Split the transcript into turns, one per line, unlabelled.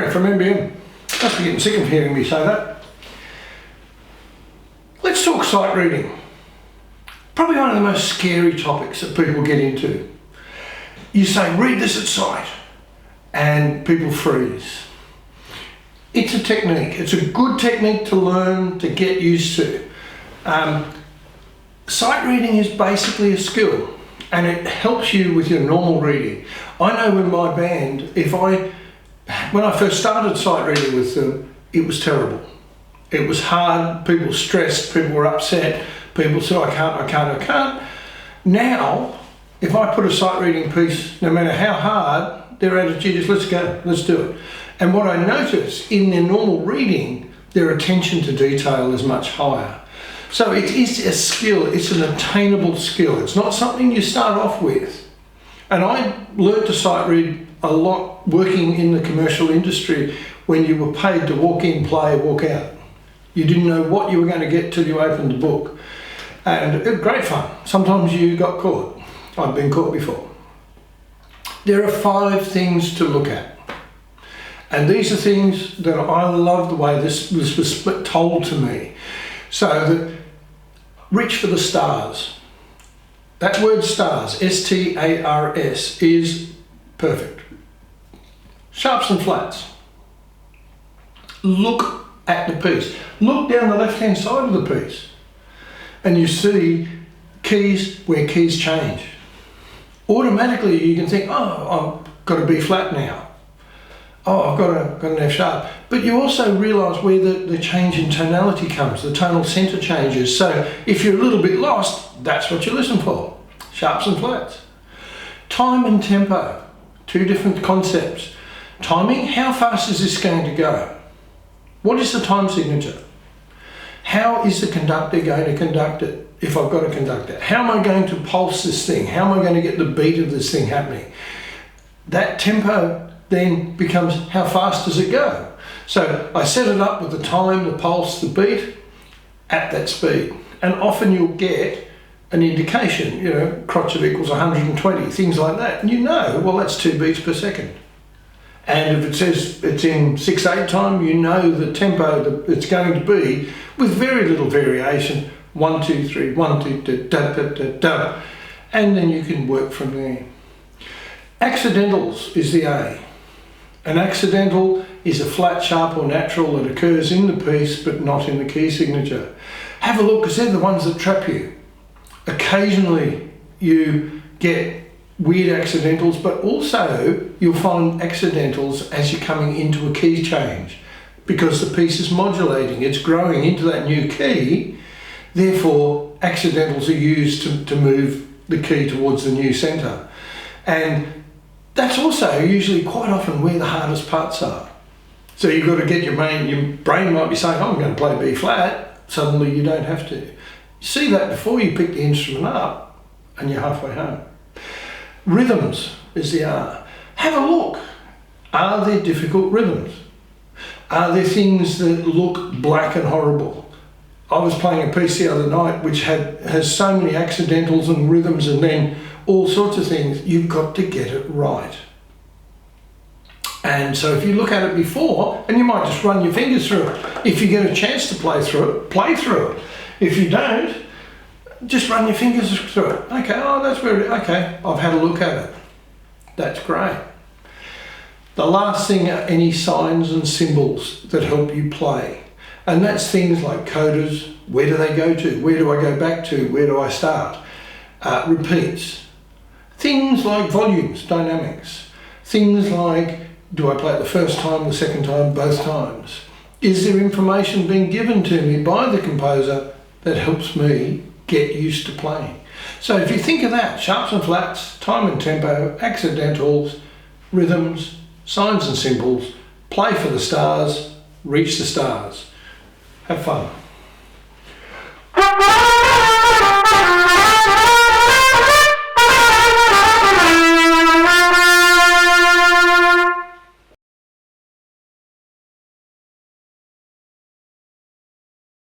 Gary from MBM. Must be getting sick of hearing me say that. Let's talk sight reading. Probably one of the most scary topics that people get into. You say, read this at sight, and people freeze. It's a technique. It's a good technique to learn, to get used to. Sight reading is basically a skill, and it helps you with your normal reading. I know in my band, when I first started sight reading with them, it was terrible. It was hard, people were stressed, people were upset, people said, I can't. Now, if I put a sight reading piece, no matter how hard, their attitude is, let's go, let's do it. And what I notice in their normal reading, their attention to detail is much higher. So it is a skill, it's an attainable skill. It's not something you start off with. And I learned to sight read a lot working in the commercial industry when you were paid to walk in, play, walk out. You didn't know what you were going to get till you opened the book. And it was great fun. Sometimes you got caught. I've been caught before. There are 5 things to look at. And these are things that I love the way this was told to me. So that reach for the stars. That word stars, S-T-A-R-S, is perfect. Sharps and flats. Look at the piece. Look down the left-hand side of the piece. And you see keys where keys change. Automatically you can think, oh, I've got a B flat now. Oh, I've got an F sharp. But you also realise where the change in tonality comes, the tonal centre changes. So if you're a little bit lost, that's what you listen for. Sharps and flats. Time and tempo, 2 different concepts. Timing, how fast is this going to go? What is the time signature? How is the conductor going to conduct it, if I've got a conductor? How am I going to pulse this thing? How am I going to get the beat of this thing happening? That tempo then becomes how fast does it go? So I set it up with the time, the pulse, the beat at that speed. And often you'll get an indication, crotch of equals 120, things like that. And well, that's 2 beats per second. And if it says it's in 6/8 time, you know the tempo that it's going to be with very little variation. 1, 2, 3, 1, 2, da, da, da, da. And then you can work from there. Accidentals is the A. An accidental is a flat, sharp or natural that occurs in the piece but not in the key signature. Have a look, because they're the ones that trap you. Occasionally you get weird accidentals, but also you'll find accidentals as you're coming into a key change, because the piece is modulating, it's growing into that new key. Therefore accidentals are used to move the key towards the new centre. And that's also usually quite often where the hardest parts are. So you've got to get your brain might be saying, I'm going to play B flat. Suddenly you don't have to. You see that before you pick the instrument up and you're halfway home. Rhythms is the R. Have a look. Are there difficult rhythms? Are there things that look black and horrible? I was playing a piece the other night which has so many accidentals and rhythms and then all sorts of things. You've got to get it right. And so if you look at it before, and you might just run your fingers through it. If you get a chance to play through it, play through it. If you don't, just run your fingers through it. Okay, that's where okay, I've had a look at it. That's great. The last thing are any signs and symbols that help you play. And that's things like coders. Where do they go to? Where do I go back to? Where do I start? Repeats. Things like volumes, dynamics. Things like, do I play it the first time, the second time, both times? Is there information being given to me by the composer that helps me get used to playing? So if you think of that, sharps and flats, time and tempo, accidentals, rhythms, signs and symbols, play for the stars, reach the stars. Have fun.